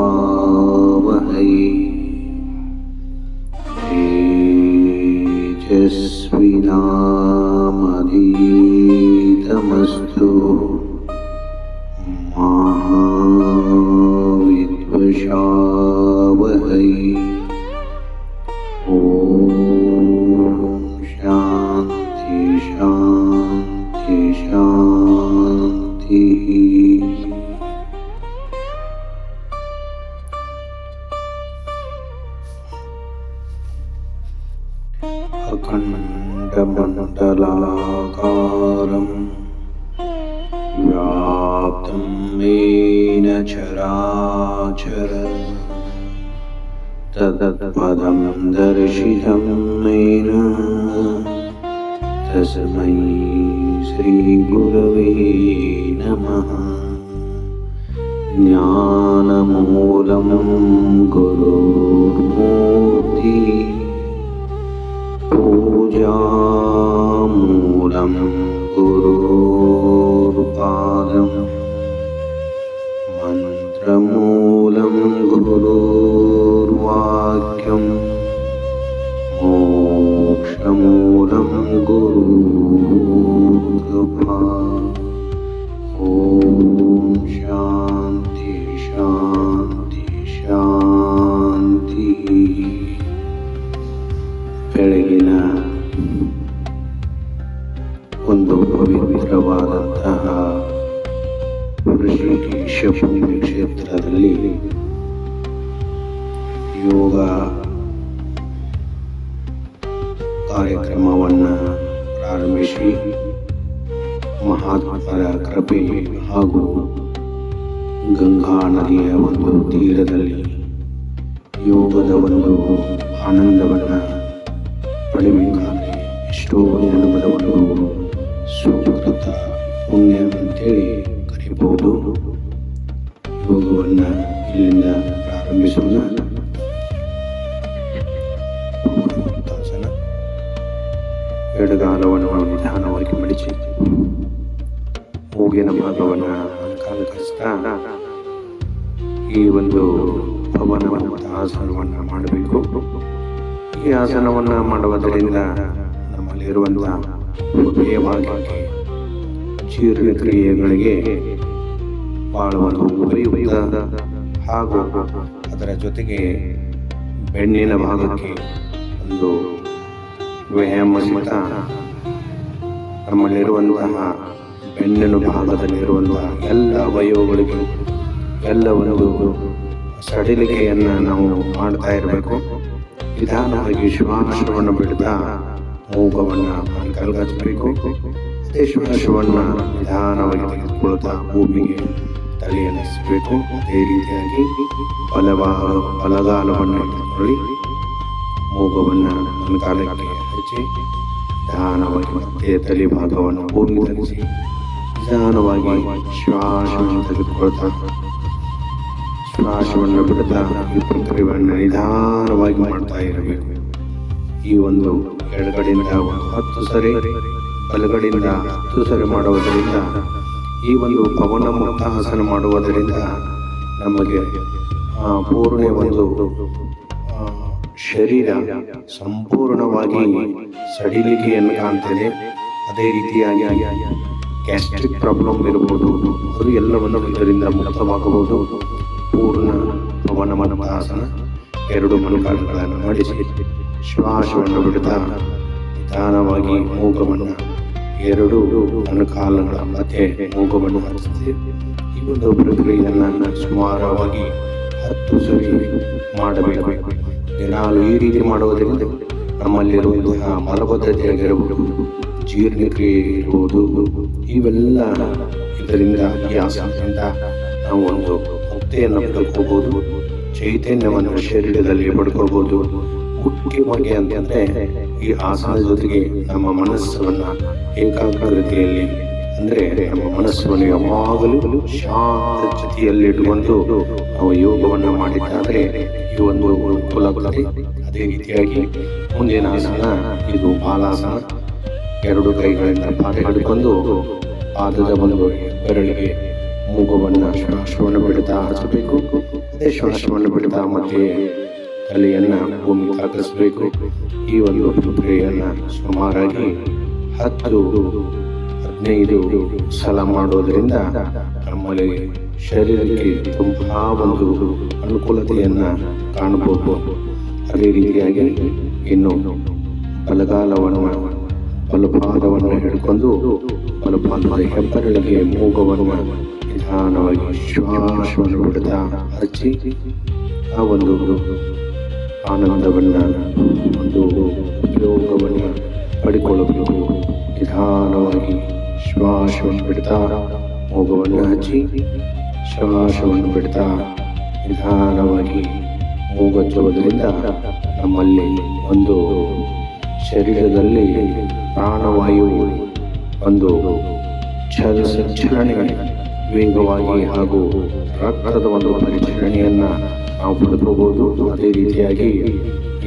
करवावहै तेजस्विनामधीतमस्तु मा विद्विषावहै। ओम शांति शांति शांति। अखण्डमण्डलाकारं व्याप्तं येन चराचरं तत्पदं दर्शितं येन तस्मै श्रीगुरवे नमः। ज्ञानमूलं गुरुर्मूर्ति पूजामूलं गुरुर्पादं मन्त्रमूलं गुरुर्वाक्यं मोक्षमूलं गुरुर्कृपा। ॐ शान्ति शान्ति शान्ति। ಬೆಳಗಿನ ಒಂದು ಪವಿತ್ರವಾದಂತಹ ಋಷಿಕೇಶ ಪುಣ್ಯಕ್ಷೇತ್ರದಲ್ಲಿ ಯೋಗ ಕಾರ್ಯಕ್ರಮವನ್ನು ಪ್ರಾರಂಭಿಸಿ ಮಹಾತ್ಮರ ಕೃಪೆ ಹಾಗೂ ಗಂಗಾ ನದಿಯ ಒಂದು ತೀರದಲ್ಲಿ ಯೋಗದ ಒಂದು ಆನಂದವನ್ನು ಪಡೆಯಬೇಕಾದರೆ ಎಷ್ಟೋ ಜನ್ಮದ ಒಂದು ಸುಕೃತ ಪುಣ್ಯ ಅಂತೇಳಿ ಕರೀಬಹುದು. ಯೋಗವನ್ನು ಇಲ್ಲಿಂದ ಪ್ರಾರಂಭಿಸೋಣ. ತಾಸನ ಎಡಗಾಲವನ್ನು ನಿಧಾನವಾಗಿ ಮಡಿಚಿ ಮೂಗಿನ ಭಾಗವನ್ನು ಕಾಲಕರಿಸ್ತಾ ಈ ಒಂದು ಪವನವಂತ ಆಸನವನ್ನು ಮಾಡಬೇಕು. ಈ ಆಸನವನ್ನು ಮಾಡುವುದರಿಂದ ನಮ್ಮಲ್ಲಿರುವಂತಹ ಹೃದಯಭಾಗಕ್ಕೆ ಜೀರ್ಣಕ್ರಿಯೆಗಳಿಗೆ ಬಹಳ ಒಂದು ಉಪಯುಕ್ತ ಹಾಗೂ ಅದರ ಜೊತೆಗೆ ಬೆನ್ನಿನ ಭಾಗಕ್ಕೆ ಒಂದು ವ್ಯಾಯಾಮ ಸಹಿತ ನಮ್ಮಲ್ಲಿರುವಂತಹ ಬೆನ್ನಿನ ಭಾಗದಲ್ಲಿರುವಂತಹ ಎಲ್ಲ ಅವಯವಗಳಿಗೆ ಎಲ್ಲ ಒಂದು ಸಡಿಲಿಕೆಯನ್ನು ನಾವು ಮಾಡ್ತಾ ಇರಬೇಕು. ನಿಧಾನವಾಗಿ ಶ್ವಾಸವನ್ನು ಬಿಡ್ತಾ ಮೂಗವನ್ನು ಕಲ್ಗಚ್ಚಬೇಕು. ಅದೇ ಶ್ವಾಸವನ್ನು ನಿಧಾನವಾಗಿ ತೆಗೆದುಕೊಳ್ತಾ ಭೂಮಿಗೆ ತಲೆಯನ್ನು ಹಚ್ಚಬೇಕು. ಅದೇ ರೀತಿಯಾಗಿ ಬಲಗಾಲವನ್ನು ತೆಗೆದುಕೊಳ್ಳಿ, ಮೂಗವನ್ನು ಮೊಣಕಾಲಕ್ಕೆ ಹಚ್ಚಿ ನಿಧಾನವಾಗಿ ಮತ್ತೆ ತಲೆ ಭಾಗವನ್ನು ಭೂಮಿ ತರಿಸಿ ನಿಧಾನವಾಗಿ ಶ್ವಾಸವನ್ನು ತೆಗೆದುಕೊಳ್ತಾ ಶ್ವಾಸವನ್ನು ಬಿಡ್ತಾ ಈ ಪ್ರಕ್ರಿಯೆಯನ್ನು ನಿಧಾನವಾಗಿ ಮಾಡ್ತಾ ಇರಬೇಕು. ಈ ಒಂದು ಎಡಗಡೆಯಿಂದ 10 ಸರಿ, ಬಲಗಡೆಯಿಂದ 10 ಸರಿ ಮಾಡುವುದರಿಂದ, ಈ ಒಂದು ಪವನ ಮುಕ್ತಾಸನ ಮಾಡುವುದರಿಂದ ನಮಗೆ ಪೂರ್ಣ ಒಂದು ಶರೀರ ಸಂಪೂರ್ಣವಾಗಿ ಸಡಿಲಿಕೆಯನ್ನು ಕಾಣ್ತದೆ. ಅದೇ ರೀತಿಯಾಗಿ ಗ್ಯಾಸ್ಟ್ರಿಕ್ ಪ್ರಾಬ್ಲಮ್ ಇರಬಹುದು, ಅದು ಎಲ್ಲವನ್ನು ಇದರಿಂದ ಮುಕ್ತವಾಗಬಹುದು. ಪೂರ್ಣ ಪವನ ಮುಕ್ತಾಸನ. 2 ಮೊಣಕಾಲುಗಳನ್ನು ಮಡಿಸಿ ಶ್ವಾಸವನ್ನು ಬಿಡುತ್ತಾ ನಿಧಾನವಾಗಿ ಮೂಗವನ್ನು 2 ಮೊಣಕಾಲುಗಳ ಮಧ್ಯೆ ಮೂಗವನ್ನು ಹಚ್ಚಿಸಿ ಈ ಒಂದು ಪ್ರಕ್ರಿಯೆಯನ್ನು ಸುಮಾರವಾಗಿ 10 ಸರಿ ಮಾಡಬೇಕು. ದಿನಾಲು ಈ ರೀತಿ ಮಾಡುವುದರಿಂದ ನಮ್ಮಲ್ಲಿರುವಂತಹ ಮಲಬದ್ಧತೆ ಆಗಿರಬಹುದು, ಜೀರ್ಣಕ್ರಿಯೆ ಇರುವುದು, ಇವೆಲ್ಲ ಇದರಿಂದ ಈ ಆಸನದಿಂದ ನಾವು ಒಂದು ಮುಕ್ತಿಯನ್ನು ಪಡ್ಕೋಬಹುದು, ಚೈತನ್ಯವನ್ನು ಶರೀರದಲ್ಲಿ ಪಡ್ಕೋಬಹುದು. ಮುಖ್ಯವಾಗಿ ಅಂತಂದರೆ ಈ ಆಸನದ ಜೊತೆಗೆ ನಮ್ಮ ಮನಸ್ಸನ್ನು ಏಕಾಗ್ರತೆಯಲ್ಲಿ, ಅಂದರೆ ನಮ್ಮ ಮನಸ್ಸನ್ನು ಯಾವಾಗಲೂ ಶಾಂತ ಸ್ಥಿತಿಯಲ್ಲಿಟ್ಟುಕೊಂಡು ನಾವು ಯೋಗವನ್ನು ಮಾಡಿದ್ದಾದರೆ ಈ ಒಂದು ಅನುಕೂಲವಾಗುತ್ತದೆ. ಅದೇ ರೀತಿಯಾಗಿ ಮುಂದಿನ ಆಸನ ಇದು ಬಾಲಾಸನ. ಎರಡು ಕೈಗಳಿಂದ ಪಾದ ಹಿಡ್ಕೊಂಡು ಪಾದದ ಒಂದು ಬೆರಳಿಗೆ ಮೂಗವನ್ನು ಶ್ವಾಸವನ್ನು ಬಿಡ್ತಾ ಹಚ್ಚಬೇಕು. ಅದೇ ಶ್ವಾಸವನ್ನು ಬಿಡ್ತಾ ಮತ್ತೆ ತಲೆಯನ್ನು ಭೂಮಿ ತಾಗಿಸಬೇಕು. ಈ ಒಂದು ಪ್ರಕ್ರಿಯೆಯನ್ನು ಸುಮಾರಾಗಿ 10-15 ಸಲ ಮಾಡೋದರಿಂದ ನಮ್ಮಲ್ಲಿ ಶರೀರಕ್ಕೆ ತುಂಬ ಒಂದು ಅನುಕೂಲತೆಯನ್ನು ಕಾಣಬಹುದು. ಅದೇ ರೀತಿಯಾಗಿ ಇನ್ನು ಬಲಪಾದವನ್ನು ಹಿಡ್ಕೊಂಡು ಬಲಪಾದದ ಹೆಬ್ಬೆರಳಿಗೆ ಮೂಗವನ್ನು ನಿಧಾನವಾಗಿ ಶ್ವಾಸವನ್ನು ಬಿಡ್ತಾ ಹಚ್ಚಿ ಆ ಒಂದು ಆನಂದವನ್ನು, ಒಂದು ಉಪಯೋಗವನ್ನು ಪಡಿಕೊಳ್ಳಬೇಕು. ನಿಧಾನವಾಗಿ ಶ್ವಾಸವನ್ನು ಬಿಡ್ತಾ ಮೂಗವನ್ನು ಹಚ್ಚಿ ಶ್ವಾಸವನ್ನು ಬಿಡ್ತಾ ನಿಧಾನವಾಗಿ ಮೂಗಚ್ಚುವುದರಿಂದ ನಮ್ಮಲ್ಲಿ ಒಂದು ಶರೀರದಲ್ಲಿ ಪ್ರಾಣವಾಯು ಒಂದು ಚಲನೆ ವೇಗವಾಗಿ ಹಾಗೂ ರಕ್ತದ ಒಂದು ಪರಿಚಲನೆಯನ್ನು ನಾವು ಪಡ್ಕೋಬಹುದು. ಅದೇ ರೀತಿಯಾಗಿ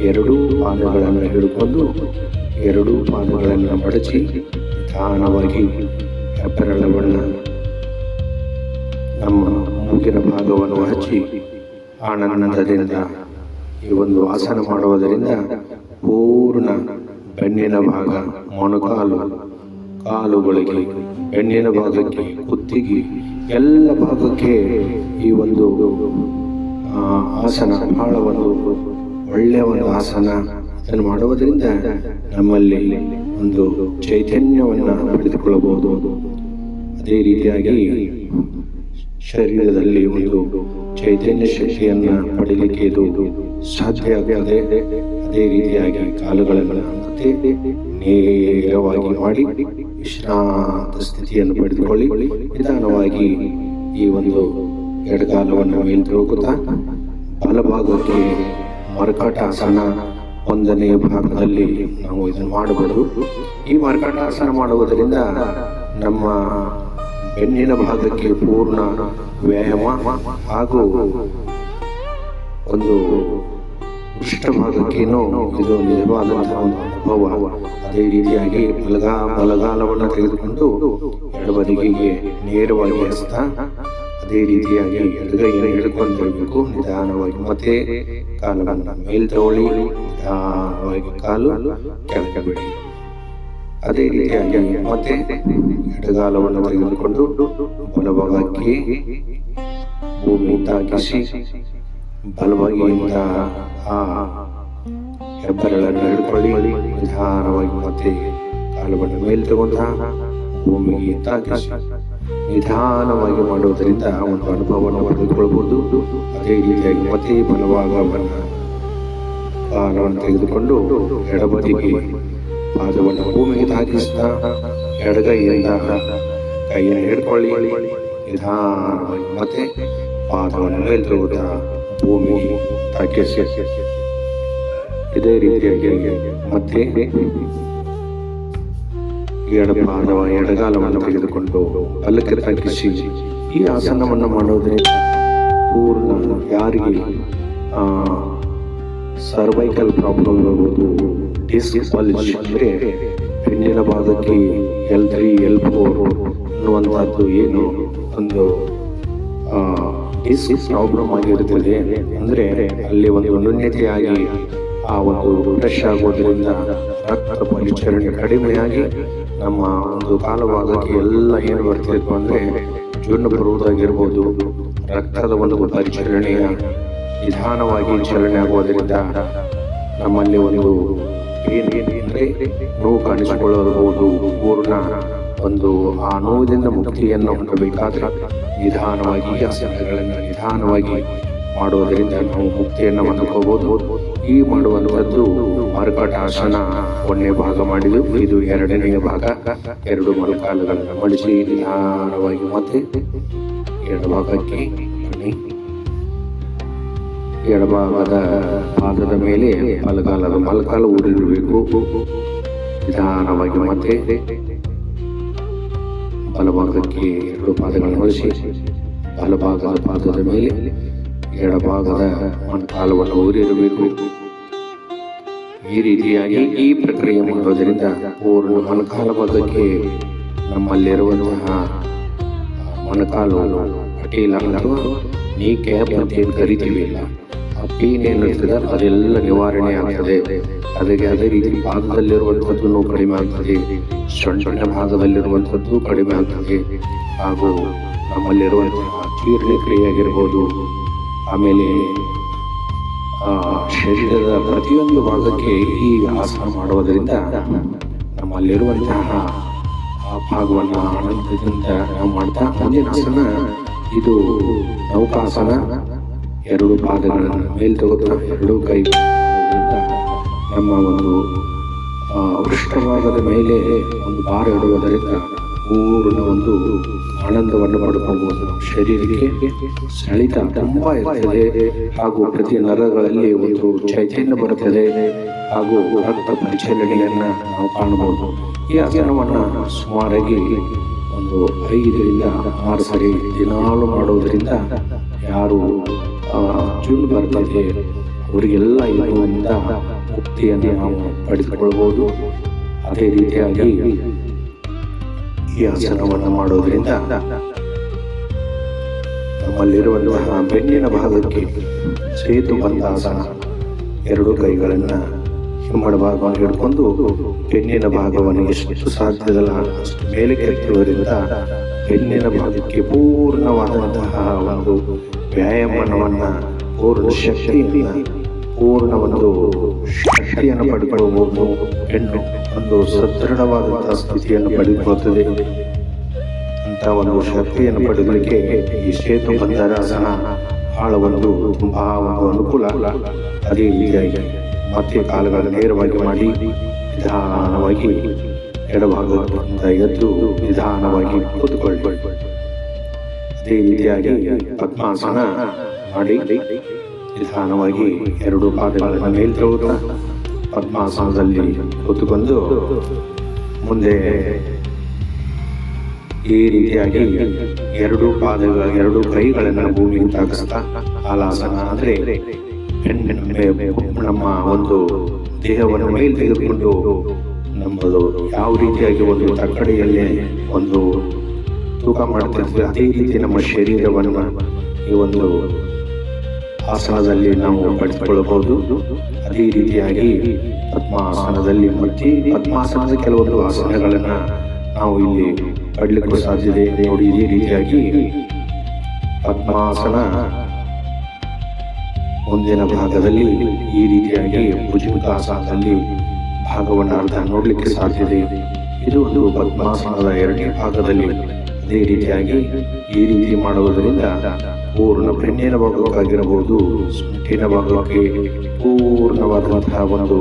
ಎರಡೂ ಪಾದಗಳನ್ನು ಹಿಡ್ಕೊಂಡು ಎರಡೂ ಪಾದಗಳನ್ನು ಮಡಚಿ ನಿಧಾನವಾಗಿ ಹೆಬ್ಬೆರಳನ್ನು ನಮ್ಮ ಮೂಗಿನ ಭಾಗವನ್ನು ಹಚ್ಚಿ ಆನಂದದಿಂದ ಈ ಒಂದು ಆಸನ ಮಾಡುವುದರಿಂದ ಪೂರ್ಣ ಬೆನ್ನಿನ ಭಾಗ, ಮೊಣಕಾಲು, ಕಾಲುಗಳಿಗೆ, ಬೆನ್ನಿನ ಭಾಗಕ್ಕೆ, ಕುತ್ತಿಗೆ ಎಲ್ಲ ಭಾಗಕ್ಕೆ ಈ ಒಂದು ಆಸನ ಬಹಳ ಒಂದು ಒಳ್ಳೆಯ ಒಂದು ಆಸನ. ಅದನ್ನು ಮಾಡುವುದರಿಂದ ನಮ್ಮಲ್ಲಿ ಒಂದು ಚೈತನ್ಯವನ್ನು ಪಡೆದುಕೊಳ್ಳಬಹುದು. ಅದೇ ರೀತಿಯಾಗಿ ಶರೀರದಲ್ಲಿ ಒಂದು ಚೈತನ್ಯ ಶಕ್ತಿಯನ್ನು ಪಡೆಯಲಿಕ್ಕೆ ಇದು ಸಾಧ್ಯ ಆಗುತ್ತದೆ. ಅದೇ ರೀತಿಯಾಗಿ ಕಾಲುಗಳನ್ನು ಮತ್ತೆ ನೇರವಾಗಿ ಮಾಡಿ ವಿಶ್ರಾಂತ ಸ್ಥಿತಿಯನ್ನು ಪಡೆದುಕೊಳ್ಳಿ. ನಿಧಾನವಾಗಿ ಈ ಒಂದು ಎಡಗಾಲವನ್ನು ಮೇಲ್ತೋಗುತ್ತಾ ಬಲಭಾಗಕ್ಕೆ ಮರ್ಕಟಾಸನ 1ನೇ ಭಾಗದಲ್ಲಿ ನಾವು ಇದನ್ನು ಮಾಡಬಹುದು. ಈ ಮರ್ಕಟಾಸನ ಮಾಡುವುದರಿಂದ ನಮ್ಮ ಬೆನ್ನಿನ ಭಾಗಕ್ಕೆ ಪೂರ್ಣ ವ್ಯಾಯಾಮ ಹಾಗೂ ಒಂದು ಪೃಷ್ಠಭಾಗಕ್ಕೇನೋ ಇದು ನಿಜವಾದಂತಹ ಒಂದು ಅನುಭವ. ಅದೇ ರೀತಿಯಾಗಿ ಬಲಗಾಲವನ್ನು ತೆಗೆದುಕೊಂಡು ಎಡಬದಿಗೆ ನೇರವಾಗಿ ಹಸ್ತ, ಅದೇ ರೀತಿಯಾಗಿ ಎಡಗೈಯನ್ನು ಹಿಡ್ಕೊಂಡಿರಬೇಕು. ನಿಧಾನವಾಗಿ ಮತ್ತೆ ಕಾಲನ್ನು ಮೇಲ್ತಗೊಳ್ಳಿ, ನಿಧಾನವಾಗಿ ಕಾಲು ಕೆಳಗೆ ಬಿಡಿ. ಅದೇ ರೀತಿಯಾಗಿ ಮತ್ತೆ ಎಡಗಾಲವನ್ನು ತೆಗೆದುಕೊಂಡು ಬಲಭಾಗಕ್ಕೆ ಭೂಮಿ ತಾಗಿಸಿ ಬಲಭಾಗಿಯಿಂದ ಆ ಹೆಬ್ಬೆರಳನ್ನು ಹಿಡ್ಕೊಳ್ಳಿ. ನಿಧಾನವಾಗಿ ಮತ್ತೆ ಕಾಲವನ್ನು ಮೇಲೆ ತಗೊಂಡ ಭೂಮಿಗೆ ತಾಗಿಸಿ ನಿಧಾನವಾಗಿ ಮಾಡುವುದರಿಂದ ಒಂದು ಅನುಭವವನ್ನು ಪಡೆದುಕೊಳ್ಳಬಹುದು. ಅದೇ ರೀತಿಯಾಗಿ ಮತ್ತೆ ಬಲಭಾಗವನ್ನು ಕಾಲವನ್ನು ತೆಗೆದುಕೊಂಡು ಎಡಬದಿಗೆ ಪಾದವನ್ನು ಭೂಮಿಗೆ ತಾಗಿಸ್ತಾ ಎಡಗೈಯಿಂದ ಕೈಯನ್ನು ಹಿಡ್ಕೊಳ್ಳಿ. ನಿಧಾನವಾಗಿ ಮತ್ತೆ ಪಾದವನ್ನು ಮೇಲ್ತೋಗುತ್ತಾ ಭೂಮಿಗೆ ತಾಗಿಸಿ. ಇದೇ ರೀತಿಯಾಗಿ ಮತ್ತೆ ಎಡಗಾಲವನ್ನು ತೆಗೆದುಕೊಂಡು ಬಲಕ್ಕೆ ತಾಗಿಸಿ ಈ ಆಸನವನ್ನು ಮಾಡೋದ್ರಿಂದ ಪೂರ್ಣ ಯಾರಿಗೆ ಸರ್ವೈಕಲ್ ಪ್ರಾಬ್ಲಮ್ ಇರಬಹುದು, ಡಿಸ್ಕ್ ಬಲ್ಜ್ ಅಂದರೆ ಬೆನ್ನಿನ ಭಾಗಕ್ಕೆ L3 L4 ಅನ್ನುವಂಥದ್ದು ಏನು ಒಂದು ಡಿಸ್ಕ್ ಪ್ರಾಬ್ಲಮ್ ಆಗಿರುತ್ತದೆ. ಅಂದರೆ ಅಲ್ಲಿ ಒಂದು ನ್ಯೂನತೆಯಾಗಿ ಆ ಒಂದು ಫ್ರೆಶ್ ಆಗೋದ್ರಿಂದ ರಕ್ತ ಪರಿಚಲನೆ ಕಡಿಮೆಯಾಗಿ ನಮ್ಮ ಒಂದು ಕಾಲಭಾಗಕ್ಕೆ ಎಲ್ಲ ಏನು ಬರ್ತಿತ್ತು ಅಂದರೆ ಜುಣ್ಣು ಬರುವುದಾಗಿರ್ಬೋದು, ರಕ್ತದ ಒಂದು ಪರಿಚಲನೆಯ ನಿಧಾನವಾಗಿ ಚಲನೆ ಆಗುವುದರಿಂದ ನಮ್ಮಲ್ಲಿ ಒಂದು ಅಂದರೆ ನೋವು ಕಾಣಿಸಿಕೊಳ್ಳಬಹುದು. ಪೂರ್ಣ ಒಂದು ಆ ನೋವಿನಿಂದ ಮುಕ್ತಿಯನ್ನು ಹೊಂದಬೇಕಾದ್ರೆ ನಿಧಾನವಾಗಿ ಆಸನಗಳನ್ನು ನಿಧಾನವಾಗಿ ಮಾಡುವುದರಿಂದ ನಾವು ಮುಕ್ತಿಯನ್ನು ಹೊಂದ್ಕೋಬಹುದು. ಈ ಮಾಡುವಂಥದ್ದು ಮರ್ಕಟಾಸನ ಒಂದನೇ ಭಾಗ ಮಾಡಿದ್ದು. ಇದು ಎರಡನೆಯ ಭಾಗ. ಎರಡು ಮೊಣಕಾಲುಗಳನ್ನು ಮಡಿಸಿ ನಿಧಾನವಾಗಿ ಮತ್ತೆ ಎಡಭಾಗಕ್ಕೆ ಬನ್ನಿ. ಎಡಭಾಗದ ಪಾದದ ಮೇಲೆ ಮೊಣಕಾಲು ಊರಿರಬೇಕು. ನಿಧಾನವಾಗಿ ಮತ್ತೆ ಬಲಭಾಗಕ್ಕೆ ಎರಡು ಪಾದಗಳನ್ನು ಹೊರಿಸಿ ಬಲಭಾಗದ ಪಾದದ ಮೇಲೆ ಎಡಭಾಗದ ಮೊಣಕಾಲವನ್ನು ಊರಿರಬೇಕು. ಈ ರೀತಿಯಾಗಿ ಈ ಪ್ರಕ್ರಿಯೆ ಮಾಡುವುದರಿಂದ ಪೂರ್ಣ ಮೊಣಕಾಲ ಭಾಗಕ್ಕೆ ನಮ್ಮಲ್ಲಿರುವಂತಹ ಮೊಣಕಾಲು ಪಟೀಲ ಅಥವಾ ನೀ ಕ್ಯಾಪ್ ಅಂತ ಏನು ಕರಿತೀವಿಲ್ಲ, ಆ ಪೇನ್ ಏನಿರ್ತದೆ ಅದೆಲ್ಲ ನಿವಾರಣೆ ಆಗ್ತದೆ. ಅದಕ್ಕೆ ಅದೇ ರೀತಿ ಪಾದದಲ್ಲಿರುವಂಥದ್ದು ಕಡಿಮೆ ಆಗ್ತದೆ, ಸೊಂಟ ಭಾಗದಲ್ಲಿರುವಂಥದ್ದು ಕಡಿಮೆ ಆಗ್ತದೆ. ಹಾಗೂ ನಮ್ಮಲ್ಲಿರುವಂತಹ ಜೀರ್ಣಕ್ರಿಯೆ ಆಗಿರ್ಬೋದು, ಆಮೇಲೆ ಶರೀರದ ಪ್ರತಿಯೊಂದು ಭಾಗಕ್ಕೆ ಈ ಆಸನ ಮಾಡುವುದರಿಂದ ನಮ್ಮಲ್ಲಿರುವಂತಹ ಆ ಭಾಗವನ್ನು ಆನಂದದಿಂದ ನಾವು ಮಾಡ್ತಾ ಮುಂದಿನ ಆಸನ ಇದು ನೌಕಾಸನ. ಎರಡು ಪಾದಗಳನ್ನು ಮೇಲೆ ತಗೋತಾ ಎರಡು ಕೈ ನಮ್ಮ ಒಂದು ಪೃಷ್ಠಭಾಗದ ಮೇಲೆ ಒಂದು ಭಾರ ಇಡುವುದರಿಂದ ಪೂರ್ಣ ಒಂದು ಆನಂದವನ್ನು ಪಡ್ಕೊಳ್ಬಹುದು. ಶರೀರಕ್ಕೆ ಸೆಳೆತ ತುಂಬ ಇರ್ತದೆ ಹಾಗೂ ಪ್ರತಿ ನರಗಳಲ್ಲಿ ಒಂದು ಚೈತನ್ಯ ಬರುತ್ತದೆ ಹಾಗೂ ರಕ್ತ ಪರಿಚಲನೆಯನ್ನ ನಾವು ಕಾಣಬಹುದು. ಈ ಆಸನವನ್ನು ಸುಮಾರಾಗಿ ಒಂದು 5 ರಿಂದ 6 ಸರಿ ದಿನಾಲು ಮಾಡುವುದರಿಂದ ಯಾರು ಜುಣ್ಣು ಬರ್ತದೆ ಅವರಿಗೆಲ್ಲ ಇದರಿಂದ ಮುಕ್ತಿಯನ್ನು ನಾವು ಪಡೆದುಕೊಳ್ಳಬಹುದು. ಅದೇ ರೀತಿಯಾಗಿ ಈ ಆಸನವನ್ನು ಮಾಡೋದ್ರಿಂದ ನಮ್ಮಲ್ಲಿರುವಂತಹ ಬೆನ್ನಿನ ಭಾಗಕ್ಕೆ ಸೇತು ಬಂಧಾಸನ. ಎರಡು ಕೈಗಳನ್ನು ಹಿಮ್ಮಡ ಭಾಗವನ್ನು ಹಿಡ್ಕೊಂಡು ಬೆನ್ನಿನ ಭಾಗವನ್ನು ಎಷ್ಟು ಸಾಧ್ಯದಲ್ಲ ಅಷ್ಟು ಮೇಲೆ ಕೆತ್ತುವುದರಿಂದ ಬೆನ್ನಿನ ಭಾಗಕ್ಕೆ ಪೂರ್ಣವಾದಂತಹ ಒಂದು ವ್ಯಾಯಾಮವನ್ನು ಪೂರ್ಣ ಶಕ್ತಿಯನ್ನು ಪಡೆದುಕೊಳ್ಳಬಹುದು. ಹೆಣ್ಣು ಒಂದು ಸದೃಢವಾದಂತಹ ಸ್ಥಿತಿಯನ್ನು ಪಡೆದುಕೊಳ್ಳುತ್ತದೆ. ಅಂತ ಒಂದು ಶಕ್ತಿಯನ್ನು ಪಡೆಯಲಿಕ್ಕೆ ಈ ಸೇತು ಬಂಧನಾಸನ ಬಹಳ ಒಂದು ತುಂಬಾ ಒಂದು ಅನುಕೂಲ. ಅದೇ ರೀತಿಯಾಗಿ ಮತ್ತೆ ಕಾಲುಗಳನ್ನು ನೇರವಾಗಿ ಮಾಡಿ ನಿಧಾನವಾಗಿ ಎಡಭಾಗದಿಂದ ಎದ್ದು ನಿಧಾನವಾಗಿ ಕೂತ್ಕೊಳ್ಳಿ. ಅದೇ ರೀತಿಯಾಗಿ ಪದ್ಮಾಸನ ಮಾಡಿ ನಿಧಾನವಾಗಿ ಎರಡು ಪಾದಗಳನ್ನು ಮೇಲ್ತೋಗುತ್ತಾ ಪದ್ಮಾಸನದಲ್ಲಿ ಕೂತುಕೊಂಡು ಮುಂದೆ ಈ ರೀತಿಯಾಗಿ ಎರಡು ಕೈಗಳನ್ನು ಭೂಮಿಗೆ ತಾಗಿಸ್ತಾ ಹಾಲಾಸನ ಅಂದ್ರೆ ನಮ್ಮ ಒಂದು ದೇಹವನ್ನು ಮೇಲೆ ತೆಗೆದುಕೊಂಡು ನಮ್ಮದು ಯಾವ ರೀತಿಯಾಗಿ ಒಂದು ತಕ್ಕಡಿಯಲ್ಲಿ ಒಂದು ತೂಕ ಮಾಡ್ತಿರ್ತೀವಿ ಅದೇ ರೀತಿ ನಮ್ಮ ಶರೀರವನ್ನು ಈ ಒಂದು ಆಸನದಲ್ಲಿ ನಾವು ಪಡೆದುಕೊಳ್ಳಬಹುದು. ಅದೇ ರೀತಿಯಾಗಿ ಪದ್ಮಾಸನದಲ್ಲಿ ಮತ್ತೆ ಪದ್ಮಾಸನದ ಕೆಲವೊಂದು ಆಸನಗಳನ್ನು ನಾವು ಇಲ್ಲಿ ಪಡಲಿಕ್ಕೂ ಸಾಧ್ಯತೆ ನೋಡಿ. ಇದೇ ರೀತಿಯಾಗಿ ಪದ್ಮಾಸನ ಮುಂದಿನ ಭಾಗದಲ್ಲಿ ಈ ರೀತಿಯಾಗಿ ಭುಜಂಗಾಸನದಲ್ಲಿ ಭಾಗವನ್ನು ಅರ್ಧ ನೋಡಲಿಕ್ಕೆ ಸಾಧ್ಯತೆ. ಇದು ಒಂದು ಪದ್ಮಾಸನದ ಎರಡನೇ ಭಾಗದಲ್ಲಿ ಅದೇ ರೀತಿಯಾಗಿ ಈ ರೀತಿ ಮಾಡುವುದರಿಂದ ಪೂರ್ಣ ಬೆನ್ನಿನ ಭಾಗಕ್ಕಾಗಿರಬಹುದು, ಸೊಂಟಿನ ಭಾಗಕ್ಕೆ ಪೂರ್ಣವಾದಂತಹ ಒಂದು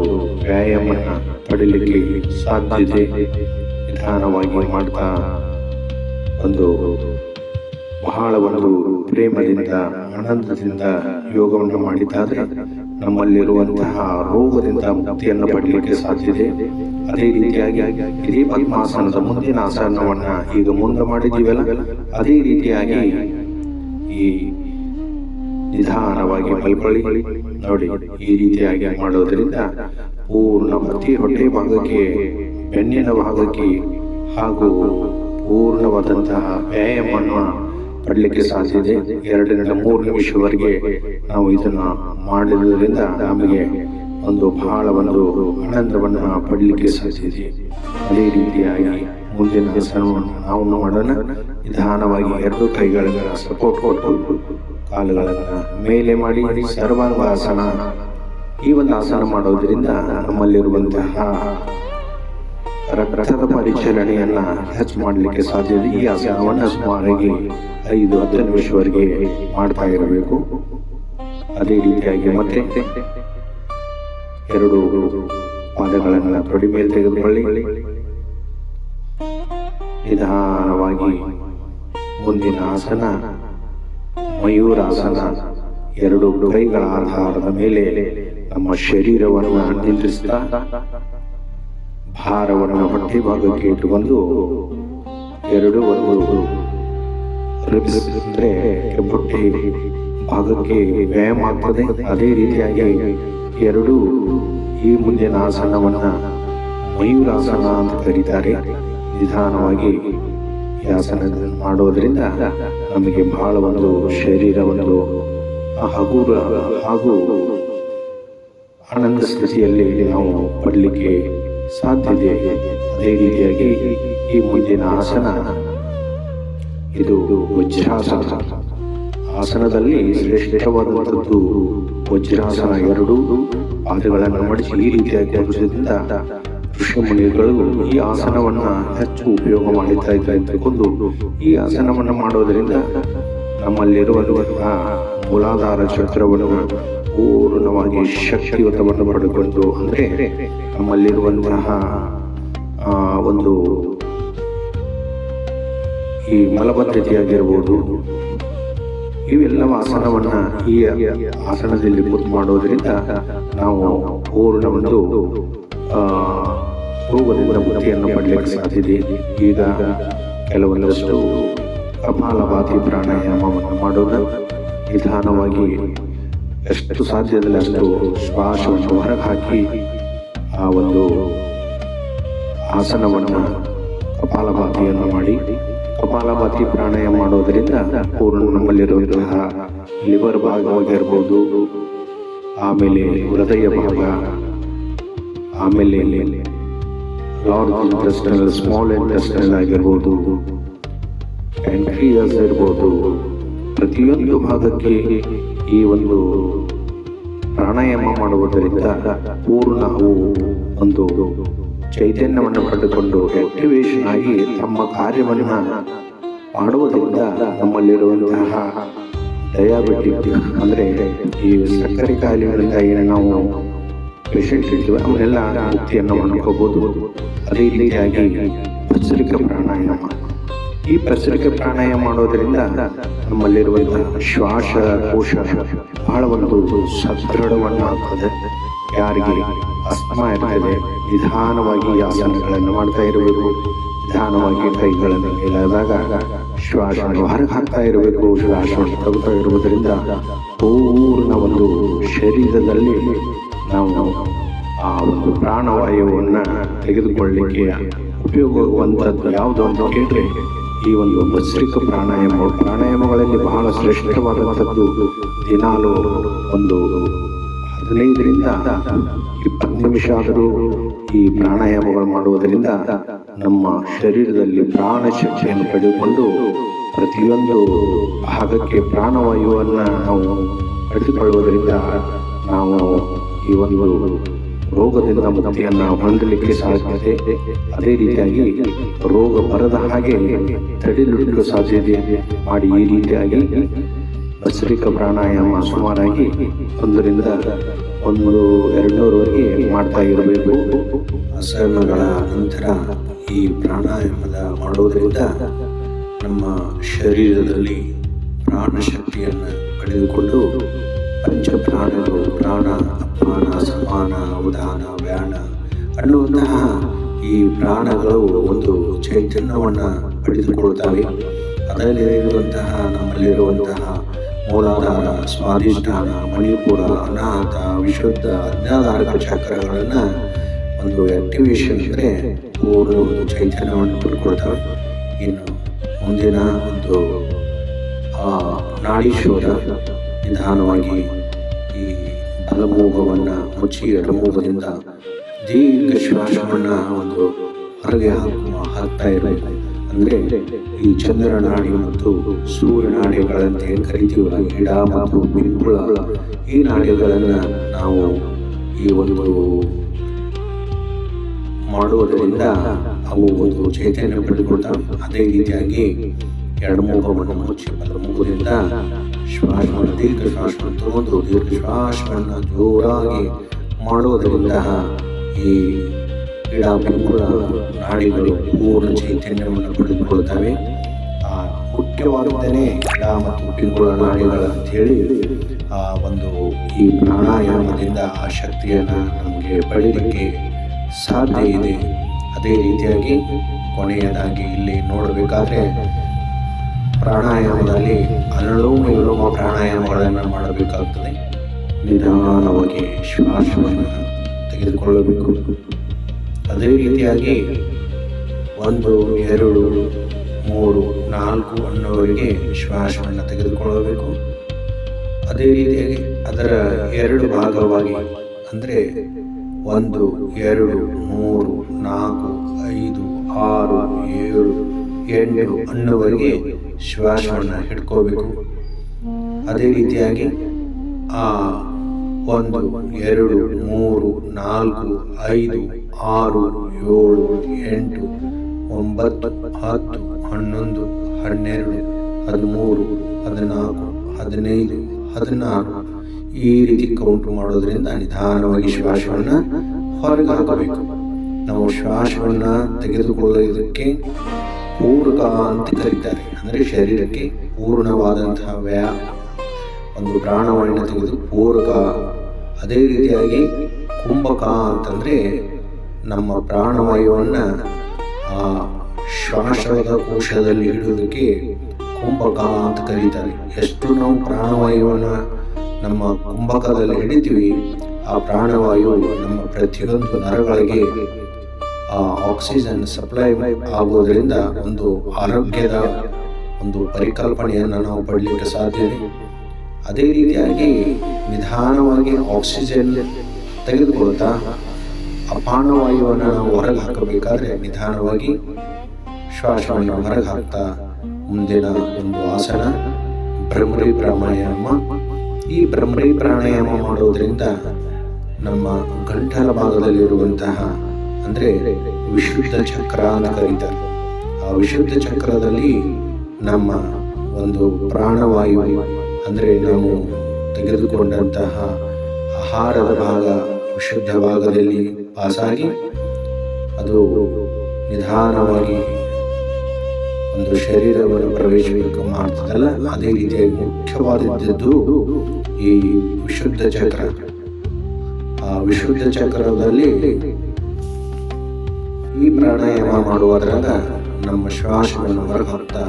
ವ್ಯಾಯಾಮವನ್ನು ಪಡೀಲಿಕ್ಕೆ ಸಾಧ್ಯತೆ. ನಿಧಾನವಾಗಿ ಮಾಡ್ತಾ ಒಂದು ಬಹಳ ಒಂದು ಪ್ರೇಮದಿಂದ ಆನಂದದಿಂದ ಯೋಗವನ್ನು ಮಾಡಿದ್ದಾದ್ರೆ ನಮ್ಮಲ್ಲಿರುವಂತಹ ರೋಗದಿಂದ ಮುಕ್ತಿಯನ್ನು ಪಡೆಯಲಿಕ್ಕೆ ಸಾಧ್ಯತೆ. ಅದೇ ರೀತಿಯಾಗಿ ಇದೇ ಪದ್ಮಾಸನದ ಮುಂದಿನ ಆಸನವನ್ನ ಈಗ ಮುಂದೆ ಮಾಡಿದ್ದೀವಲ್ಲ ಅದೇ ರೀತಿಯಾಗಿ ಈ ನಿಧಾನವಾಗಿ ಮಲ್ಕೊಳ್ಳಿ. ನೋಡಿ, ಈ ರೀತಿಯಾಗಿ ಮಾಡೋದ್ರಿಂದ ಪೂರ್ಣ ಪ್ರತಿ ಹೊಟ್ಟೆ ಭಾಗಕ್ಕೆ, ಬೆನ್ನಿನ ಭಾಗಕ್ಕೆ ಹಾಗೂ ಪೂರ್ಣವಾದಂತಹ ವ್ಯಾಯಾಮವನ್ನು ಪಡಲಿಕ್ಕೆ ಸಾಧ್ಯತೆ. 2 ರಿಂದ 3 ನಿಮಿಷವರೆಗೆ ನಾವು ಇದನ್ನ ಮಾಡುವುದರಿಂದ ನಮಗೆ ಒಂದು ಬಹಳ ಒಂದು ಆನಂದವನ್ನು ಪಡಲಿಕ್ಕೆ ಸಾಧ್ಯತೆ. ಅದೇ ರೀತಿಯಾಗಿ ಮುಂದಿನ ಆಸನವನ್ನು ನಾವು ಮಾಡೋಣ. ನಿಧಾನವಾಗಿ 2 ಕೈಗಳನ್ನು ಸಪೋರ್ಟ್ ಕೊಟ್ಟು ಕಾಲುಗಳನ್ನು ಮೇಲೆ ಮಾಡಿ ಸರ್ವಾಂಗಾಸನ. ಈ ಒಂದು ಆಸನ ಮಾಡೋದ್ರಿಂದ ನಮ್ಮಲ್ಲಿರುವಂತಹ ರಕ್ತದ ಪರಿಚಲನೆಯನ್ನ ಹೆಚ್ಚು ಮಾಡಲಿಕ್ಕೆ ಸಾಧ್ಯತೆ. ಈ ಆಸನವನ್ನು ಸುಮಾರಾಗಿ 5-10 ನಿಮಿಷವರೆಗೆ ಮಾಡ್ತಾ ಇರಬೇಕು. ಅದೇ ರೀತಿಯಾಗಿ ಮತ್ತೆ ಎರಡು ಪಾದಗಳನ್ನು ತೊಡಿ ಮೇಲೆ ತೆಗೆದುಕೊಳ್ಳಿ. ನಿಧಾನವಾಗಿ ಮುಂದಿನ ಆಸನ ಮಯೂರಾಸನ. ಎರಡು ಕೈಗಳ ಆಧಾರದ ಮೇಲೆ ನಮ್ಮ ಶರೀರವನ್ನು ನಿಲ್ಲಿಸ್ತಾ ಭಾರವನ್ನು ಹೊಟ್ಟೆ ಭಾಗಕ್ಕೆ ಇಟ್ಟುಕೊಂಡು ಎರಡು ಒಂದು ರಿಬ್ಸ್ ಅಂದ್ರೆ ಹೊಟ್ಟೆ ಭಾಗಕ್ಕೆ ವ್ಯಾಯಾಮ ಆಗ್ತದೆ. ಅದೇ ರೀತಿಯಾಗಿ ಎರಡು ಈ ಮುಂದಿನ ಆಸನವನ್ನ ಮಯೂರಾಸನ ಅಂತ ಕರೀತಾರೆ. ನಿಧಾನವಾಗಿ ಈ ಆಸನ ಮಾಡೋದ್ರಿಂದ ನಮಗೆ ಬಹಳ ಒಂದು ಶರೀರ ಒಂದು ಹಾಗೂ ಆನಂದ ಸ್ಥಿತಿಯಲ್ಲಿ ನಾವು ಪಡಲಿಕ್ಕೆ ಸಾಧ್ಯತೆ. ಅದೇ ರೀತಿಯಾಗಿ ಈ ಮುಂದಿನ ಆಸನ ಇದು ವಜ್ರಾಸನ. ಆಸನದಲ್ಲಿ ಶ್ರೇಷ್ಠವಾದಂಥದ್ದು ವಜ್ರಾಸನ. ಎರಡು ಪಾದಗಳನ್ನು ಮಡಿಸಿ ಈ ರೀತಿಯಾಗಿ ಕೂರಿಸುವುದರಿಂದ ಋಷಿಮುನಿಗಳು ಈ ಆಸನವನ್ನ ಹೆಚ್ಚು ಉಪಯೋಗ ಮಾಡುತ್ತಾ ಇದ್ದಾರೆ ಅಂತ ತಿಳ್ಕೊಂಡು ಈ ಆಸನವನ್ನು ಮಾಡೋದರಿಂದ ನಮ್ಮಲ್ಲಿರುವಂತಹ ಮೂಲಾಧಾರ ಚಕ್ರವನ್ನು ಪೂರ್ಣವಾಗಿ ಶಕ್ತಿಯುತವನ್ನು ಪಡೆದುಕೊಂಡು, ಅಂದರೆ ನಮ್ಮಲ್ಲಿರುವಂತಹ ಒಂದು ಈ ಮಲಬದ್ಧತೆಯಾಗಿರ್ಬೋದು ಇವೆಲ್ಲ ಆಸನವನ್ನ ಈ ಆಸನದಲ್ಲಿ ಕೂತು ಮಾಡೋದ್ರಿಂದ ನಾವು ಪೂರ್ಣ ಒಂದು ರೋಗದಿಂದ ಮುಕ್ತಿಯನ್ನು ಪಡೆಯಲಿಕ್ಕೆ ಸಾಧ್ಯತೆ. ಈಗ ಕೆಲವೊಂದಷ್ಟು ಕಪಾಲಭಾತಿ ಪ್ರಾಣಾಯಾಮವನ್ನು ಮಾಡೋಣ. ನಿಧಾನವಾಗಿ ಎಷ್ಟು ಸಾಧ್ಯದಲ್ಲಿ ಅಷ್ಟು ಶ್ವಾಸವನ್ನು ಹೊರಗೆ ಹಾಕಿ ಆ ಒಂದು ಆಸನವನ್ನು ಕಪಾಲಭಾತಿಯನ್ನು ಮಾಡಿ. ಕಪಾಲಭಾತಿ ಪ್ರಾಣಾಯಾಮ ಮಾಡೋದರಿಂದ ಪೂರ್ಣ ನಮ್ಮಲ್ಲಿರುವಂತಹ ಲಿವರ್ ಭಾಗವಾಗಿರ್ಬೋದು, ಆಮೇಲೆ ಹೃದಯ ಭಾಗ, ಆಮೇಲೆ ಲಾರ್ಜ್ ಇಂಟೆಸ್ಟೈನಲ್, ಸ್ಮಾಲ್ ಇಂಟೆಸ್ಟೈನಲ್ ಆಗಿರ್ಬೋದು, ಪ್ಯಾಂಕ್ರಿಯಾಸ್ ಇರ್ಬೋದು, ಪ್ರತಿಯೊಂದು ಭಾಗಕ್ಕೆ ಈ ಒಂದು ಪ್ರಾಣಾಯಾಮ ಮಾಡುವುದರಿಂದ ಪೂರ್ಣ ಅವು ಒಂದು ಚೈತನ್ಯವನ್ನು ಪಡೆದುಕೊಂಡು ಆಕ್ಟಿವೇಶನ್ ಆಗಿ ತಮ್ಮ ಕಾರ್ಯವನ್ನು ಮಾಡುವುದರಿಂದ ನಮ್ಮಲ್ಲಿರುವಂತಹ ಡಯಾಬಿಟಿಕ್ ಅಂದರೆ ಈ ಸಕ್ಕರೆ ಕಾಯಿಲೆಗಳಿಂದ ಏನು ನಾವು ಪೇಷಂಟ್ ಇರ್ತೀವಿ ಅವನ್ನೆಲ್ಲ ಮುಕ್ತಿಯನ್ನು ಮಾಡ್ಕೋಬಹುದು. ಅದೇ ರೀತಿಯಾಗಿ ಭಸ್ತ್ರಿಕಾ ಪ್ರಾಣಾಯಾಮ. ಈ ಭಸ್ತ್ರಿಕಾ ಪ್ರಾಣಾಯಾಮ ಮಾಡೋದರಿಂದ ನಮ್ಮಲ್ಲಿರುವಂತಹ ಶ್ವಾಸಕೋಶ ಬಹಳ ಒಂದು ಸದೃಢವನ್ನು ಆಗ್ತದೆ. ಯಾರಿಗೆ ಅಸ್ತಮಾ ಇರ್ತದೆ ನಿಧಾನವಾಗಿ ಆಸನಗಳನ್ನು ಮಾಡ್ತಾ ಇರಬೇಕು. ನಿಧಾನವಾಗಿ ಕೈಗಳನ್ನು ಮೇಲಾದಾಗ ಶ್ವಾಸವನ್ನು ಹೊರಗೆ ಹಾಕ್ತಾ ಇರಬೇಕು. ಶ್ವಾಸವನ್ನು ತಗೊಳ್ತಾ ಇರುವುದರಿಂದ ಪೂರ್ಣ ಒಂದು ಶರೀರದಲ್ಲಿ ನಾವು ಆ ಒಂದು ಪ್ರಾಣವಾಯುವನ್ನು ತೆಗೆದುಕೊಳ್ಳಲಿಕ್ಕೆ ಉಪಯೋಗವಾಗುವಂಥದ್ದು ಯಾವುದು ಅಂತ ಕೇಳಿದ್ರೆ ಈ ಒಂದು ಭಸ್ತ್ರಿಕಾ ಪ್ರಾಣಾಯಾಮಗಳಲ್ಲಿ ಬಹಳ ಶ್ರೇಷ್ಠವಾದಂಥದ್ದು. ದಿನಾಲು ಒಂದು 15ರಿಂದ 20 ನಿಮಿಷ ಆದರೂ ಈ ಪ್ರಾಣಾಯಾಮಗಳು ಮಾಡುವುದರಿಂದ ನಮ್ಮ ಶರೀರದಲ್ಲಿ ಪ್ರಾಣ ಶಕ್ತಿಯನ್ನು ಪಡೆದುಕೊಂಡು ಪ್ರತಿಯೊಂದು ಭಾಗಕ್ಕೆ ಪ್ರಾಣವಾಯುವನ್ನು ನಾವು ಪಡೆದುಕೊಳ್ಳುವುದರಿಂದ ನಾವು ಈ ಒಂದು ರೋಗದಿಂದ ಮುಕ್ತಿಯನ್ನು ಹೊಂದಲಿಕ್ಕೆ ಸಾಧ್ಯತೆ. ಅದೇ ರೀತಿಯಾಗಿ ರೋಗ ಬರದ ಹಾಗೆ ತಡೆಲಿಡಲು ಸಾಧ್ಯತೆ ಮಾಡಿ ಈ ರೀತಿಯಾಗಿ ಭಸ್ತ್ರಿಕಾ ಪ್ರಾಣಾಯಾಮ ಸುಮಾರಾಗಿ 1ರಿಂದ 100-200ವರೆಗೆ ಮಾಡ್ತಾ ಇರಬೇಕು. ಆಸನಗಳ ನಂತರ ಈ ಪ್ರಾಣಾಯಾಮದ ಮಾಡುವುದರಿಂದ ನಮ್ಮ ಶರೀರದಲ್ಲಿ ಪ್ರಾಣ ಶಕ್ತಿಯನ್ನು ಪಡೆದುಕೊಂಡು ಪಂಚಪ್ರಾಣಗಳು ಪ್ರಾಣ, ಅಪಾನ, ಸಮಾನ, ಉದಾನ, ವ್ಯಾನ ಅನ್ನುವಂತಹ ಈ ಪ್ರಾಣಗಳು ಒಂದು ಚೈತನ್ಯವನ್ನು ಪಡೆದುಕೊಳ್ತವೆ. ಅದರಲ್ಲಿರುವಂತಹ ನಮ್ಮಲ್ಲಿರುವಂತಹ ಮೂಲಾಧಾರ, ಸ್ವಾಧಿಷ್ಠಾನ, ಮಣಿಪುರ, ಅನಾಹತ, ವಿಶುದ್ಧ, ಅಜ್ಞಾಧಾರಕ ಚಕ್ರಗಳನ್ನು ಒಂದು ಆಕ್ಟಿವೇಶನ್ ಅಂದರೆ ಪೂರ್ಣ ಒಂದು ಚೈತನ್ಯವನ್ನು ಪಡ್ಕೊಳ್ತವೆ. ಇನ್ನು ಮುಂದಿನ ಒಂದು ನಾಡೀಶ್ವರ. ನಿಧಾನವಾಗಿ ಈ ಬಲಮೂಗವನ್ನು ಮುಚ್ಚಿ ಎಡಮೂಗದಿಂದ ದೀರ್ಘ ಶ್ವಾಸವನ್ನು ಒಂದು ಹೊರಗೆ ಹಾಕ್ತಾ ಇರಬೇಕು. ಅಂದರೆ ಈ ಚಂದ್ರ ನಾಡಿ ಮತ್ತು ಸೂರ್ಯ ನಾಡಿಗಳಂತ ಏನು ಕರಿತೀವಲ್ಲ, ಎಡ ಮತ್ತು ಪಿಂಗುಳ, ಈ ನಾಡಿಗಳನ್ನು ನಾವು ಈ ಒಂದು ಮಾಡುವುದರಿಂದ ಅವು ಒಂದು ಚೈತನ್ಯ ಪಡೆದುಕೊಳ್ತಾವೆ. ಅದೇ ರೀತಿಯಾಗಿ ಎಡಮೂಗವನ್ನು ಮುಚ್ಚಿ ಬಲಮೂಗದಿಂದ ಶ್ವಾಸವನ್ನು ದೀರ್ಘ ಶ್ವಾಸವನ್ನು ತಗೊಂಡು ದೀರ್ಘ ಶ್ವಾಸವನ್ನು ಜೋರಾಗಿ ಮಾಡೋದರಿಂದ ಈ ಗಿಡ ಪಿಂಗುಳ ನಾಡಿಗಳು ಪೂರ್ಣ ಚೈತನ್ಯವನ್ನು ಪಡೆದುಕೊಳ್ತವೆ. ಮುಖ್ಯವಾದನೇ ಗಿಡ ಮತ್ತು ಪಿಂಗುಳ ನಾಡಿಗಳು ಅಂಥೇಳಿ ಒಂದು ಈ ಪ್ರಾಣಾಯಾಮದಿಂದ ಆ ಶಕ್ತಿಯನ್ನು ನಮಗೆ ಪಡೀಲಿಕ್ಕೆ ಸಾಧ್ಯ ಇದೆ. ಅದೇ ರೀತಿಯಾಗಿ ಕೊನೆಯದಾಗಿ ಇಲ್ಲಿ ನೋಡಬೇಕಾದ್ರೆ ಪ್ರಾಣಾಯಾಮದಲ್ಲಿ ಅನುಲೋಮ ವಿಲೋಮ ಪ್ರಾಣಾಯಾಮಗಳನ್ನು ಮಾಡಬೇಕಾಗ್ತದೆ. ನಿಧಾನವಾಗಿ ಶ್ವಾಸವನ್ನು ತೆಗೆದುಕೊಳ್ಳಬೇಕು. ಅದೇ ರೀತಿಯಾಗಿ 1, 2, 3, 4 ಅನ್ನೋವರೆಗೆ ಶ್ವಾಸವನ್ನು ತೆಗೆದುಕೊಳ್ಳಬೇಕು. ಅದೇ ರೀತಿಯಾಗಿ ಅದರ 2 ಭಾಗವಾಗಿ ಅಂದರೆ 1, 2, 3, 4, 5, 6, 7, 8 ಅನ್ನೋವರೆಗೆ ಶ್ವಾಸವನ್ನು ಹಿಡ್ಕೋಬೇಕು. ಅದೇ ರೀತಿಯಾಗಿ 1, 2, 3, 4, 5, 6, 7, 8, 9, 10, 11, 12, 13, 14, 15, 16 ಈ ರೀತಿ ಕೌಂಟ್ ಮಾಡೋದ್ರಿಂದ ನಿಧಾನವಾಗಿ ಶ್ವಾಸವನ್ನು ಹೊರಗೆ ಹಾಕಬೇಕು. ನಾವು ಶ್ವಾಸವನ್ನು ತೆಗೆದುಕೊಳ್ಳೋದಕ್ಕೆ ಪೂರಕ ಅಂತ ಕರೀತಾರೆ. ಅಂದರೆ ಶರೀರಕ್ಕೆ ಪೂರ್ಣವಾದಂತಹ ಒಂದು ಪ್ರಾಣವಾಯುವನ್ನು ತೆಗೆದು ಪೂರಕ. ಅದೇ ರೀತಿಯಾಗಿ ಕುಂಭಕ ಅಂತಂದರೆ ನಮ್ಮ ಪ್ರಾಣವಾಯುವನ್ನು ಶ್ವಾಸದ ಕೋಶದಲ್ಲಿ ಇಡುವುದಕ್ಕೆ ಕುಂಭಕ ಅಂತ ಕರೀತಾರೆ. ಎಷ್ಟು ನಾವು ಪ್ರಾಣವಾಯುವನ್ನು ನಮ್ಮ ಕುಂಭಕದಲ್ಲಿ ಹಿಡಿತೀವಿ, ಆ ಪ್ರಾಣವಾಯು ನಮ್ಮ ಪ್ರತಿಯೊಂದು ನರಗಳಿಗೆ ಆಕ್ಸಿಜನ್ ಸಪ್ಲೈ ಆಗೋದರಿಂದ ಒಂದು ಆರೋಗ್ಯದ ಒಂದು ಪರಿಕಲ್ಪನೆಯನ್ನು ನಾವು ಪಡಲಿಕ್ಕೆ ಸಾಧ್ಯ ಇದೆ. ಅದೇ ರೀತಿಯಾಗಿ ನಿಧಾನವಾಗಿ ಆಕ್ಸಿಜನ್ ತೆಗೆದುಕೊಳ್ತಾ ಅಪಾನವಾಯುವನ್ನು ನಾವು ಹೊರಗೆ ಹಾಕಬೇಕಾದ್ರೆ ನಿಧಾನವಾಗಿ ಶ್ವಾಸವನ್ನು ಹೊರಗೆ ಹಾಕ್ತಾ ಮುಂದಿನ ಒಂದು ಆಸನ ಭ್ರಮರಿ ಪ್ರಾಣಾಯಾಮ. ಈ ಭ್ರಮರಿ ಪ್ರಾಣಾಯಾಮ ಮಾಡೋದ್ರಿಂದ ನಮ್ಮ ಗಂಟಲ ಭಾಗದಲ್ಲಿರುವಂತಹ ಅಂದರೆ ವಿಶುದ್ಧ ಚಕ್ರ ಅಂತ ಕರೀತಾರೆ. ಆ ವಿಶುದ್ಧ ಚಕ್ರದಲ್ಲಿ ನಮ್ಮ ಒಂದು ಪ್ರಾಣವಾಯು ಅಂದರೆ ನಾವು ತೆಗೆದುಕೊಂಡಂತಹ ಆಹಾರದ ಭಾಗ ವಿಶುದ್ಧ ಭಾಗದಲ್ಲಿ ಪಾಸಾಗಿ ಅದು ನಿಧಾನವಾಗಿ ಒಂದು ಶರೀರವನ್ನು ಪ್ರವೇಶಕ್ಕೆ ಮಾಡ್ತದಲ್ಲ, ಅದೇ ರೀತಿಯಾಗಿ ಮುಖ್ಯವಾದದ್ದು ಈ ವಿಶುದ್ಧ ಚಕ್ರ. ಆ ವಿಶುದ್ಧ ಚಕ್ರದಲ್ಲಿ ಈ ಪ್ರಾಣಾಯಾಮ ಮಾಡುವುದರಾಗ ನಮ್ಮ ಶ್ವಾಸವನ್ನು ಹೊರಗೆ ಹಾಕ್ತಾ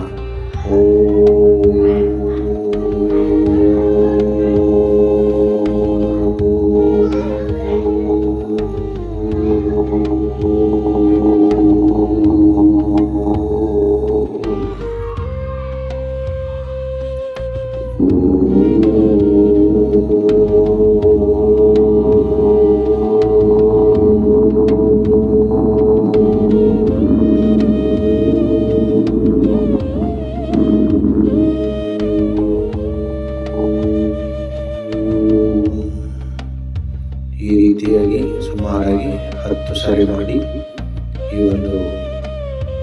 ಈ ರೀತಿಯಾಗಿ ಸುಮಾರಾಗಿ 10 ಸಾರಿ ಮಾಡಿ ಈ ಒಂದು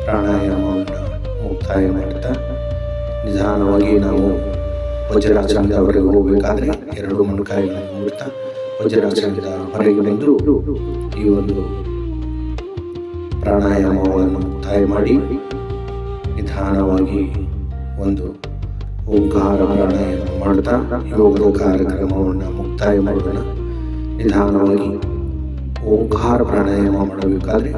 ಪ್ರಾಣಾಯಾಮವನ್ನು ಮುಕ್ತಾಯ ಮಾಡ್ತಾ ನಿಧಾನವಾಗಿ ನಾವು ವಜ್ರಾಸನದವರೆಗೆ ಹೋಗಬೇಕಾದ್ರೆ 2 ಮೊಣಕಾಯಿಗಳನ್ನು ಮುಡ್ತಾ ವಜ್ರಾಸನದ ಹೊರಗೆ ಬಂದು ಈ ಒಂದು ಪ್ರಾಣಾಯಾಮವನ್ನು ಮುಕ್ತಾಯ ಮಾಡಿ ನಿಧಾನವಾಗಿ ಒಂದು ಓಂಕಾರ ಪ್ರಾಣಾಯಾಮ ಮಾಡ್ತಾ ಯೋಗದ ಕಾರ್ಯಕ್ರಮವನ್ನು ಮುಕ್ತಾಯ ಮಾಡೋಣ. ನಿಧಾನವಾಗಿ ಓಂಕಾರ ಪ್ರಾಣಾಯಾಮ ಮಾಡಬೇಕಾದ್ರೆ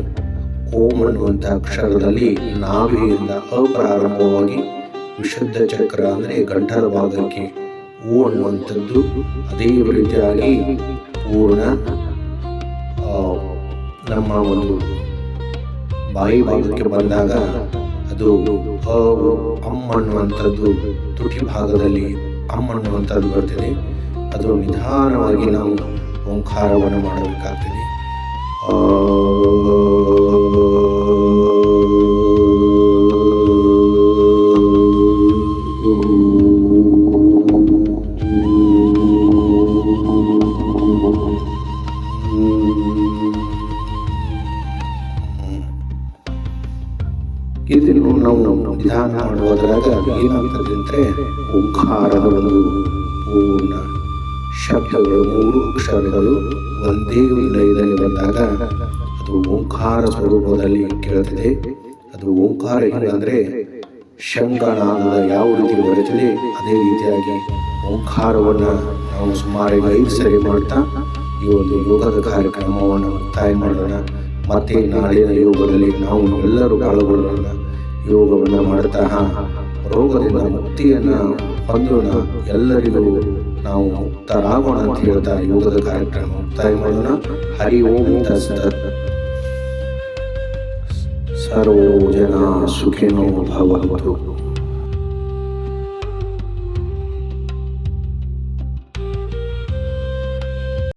ಓಂ ಅನ್ನುವಂಥ ಅಕ್ಷರದಲ್ಲಿ ನಾಭಿಯಿಂದ ಅಪ್ರಾರಂಭವಾಗಿ ವಿಶುದ್ಧ ಚಕ್ರ ಅಂದರೆ ಗಂಟಲ ಭಾಗಕ್ಕೆ ಓ ಅನ್ನುವಂಥದ್ದು, ಅದೇ ರೀತಿಯಾಗಿ ಪೂರ್ಣ ನಮ್ಮ ಒಂದು ಬಾಯಿ ಭಾಗಕ್ಕೆ ಬಂದಾಗ ಅದು ಅಮ್ಮ ಅನ್ನುವಂಥದ್ದು ತುಟಿ ಭಾಗದಲ್ಲಿ ಅಮ್ಮ ಅನ್ನುವಂಥದ್ದು ಬರ್ತಿದೆ. ಅದು ನಿಧಾನವಾಗಿ ನಾವು ಓಂಕಾರವನ್ನು ಮಾಡಬೇಕಾಗ್ತದೆ. ಇದನ್ನು ನಾವು ನಿಧಾನ ಮಾಡುವುದರಾಗ ಏನಾಗ್ತದೆ ಅಂದರೆ ಓಂಕಾರದ ಒಂದು ಪೂರ್ಣ ಶಬ್ದಗಳು, ಮೂರು ಅಕ್ಷರಗಳು ಒಂದೇ ಲಯದಲ್ಲಿ ಬಂದಾಗ ಅದು ಓಂಕಾರ ಸ್ವರೂಪದಲ್ಲಿ ಕೇಳುತ್ತದೆ. ಅದು ಓಂಕಾರ ಹೆಂಗಂದರೆ ಶಂಖನಾದದ ಯಾವ ರೀತಿ ಬರುತ್ತದೆ ಅದೇ ರೀತಿಯಾಗಿ ಓಂಕಾರವನ್ನು ನಾವು ಸುಮಾರು 5 ಸರಿ ಮಾಡ್ತಾ ಈ ಒಂದು ಯೋಗದ ಕಾರ್ಯಕ್ರಮವನ್ನು ಮುಕ್ತಾಯ ಮಾಡೋಣ. ಮತ್ತೆ ನಾಳಿನ ಯೋಗದಲ್ಲಿ ನಾವು ಎಲ್ಲರೂ ಪಾಲ್ಗೊಳ್ಳೋಣ. ಯೋಗವನ್ನು ಮಾಡ್ತಾ ರೋಗದಿಂದ ಮುಕ್ತಿಯನ್ನು ಹೊಂದೋಣ, ಎಲ್ಲರಿಗೂ ನಾವು ಮುಕ್ತರಾಗೋಣ ಅಂತ ಹೇಳ್ತಾ ಯೋಗದ ಕಾರ್ಯಕ್ರಮ ಮುಕ್ತಾಯ ಮಾಡೋಣ. ಹರಿ ಓಂ ತತ್ಸತ್. ಸರ್ವೋ ಜನ ಸುಖಿನೋ ಭವಂತು.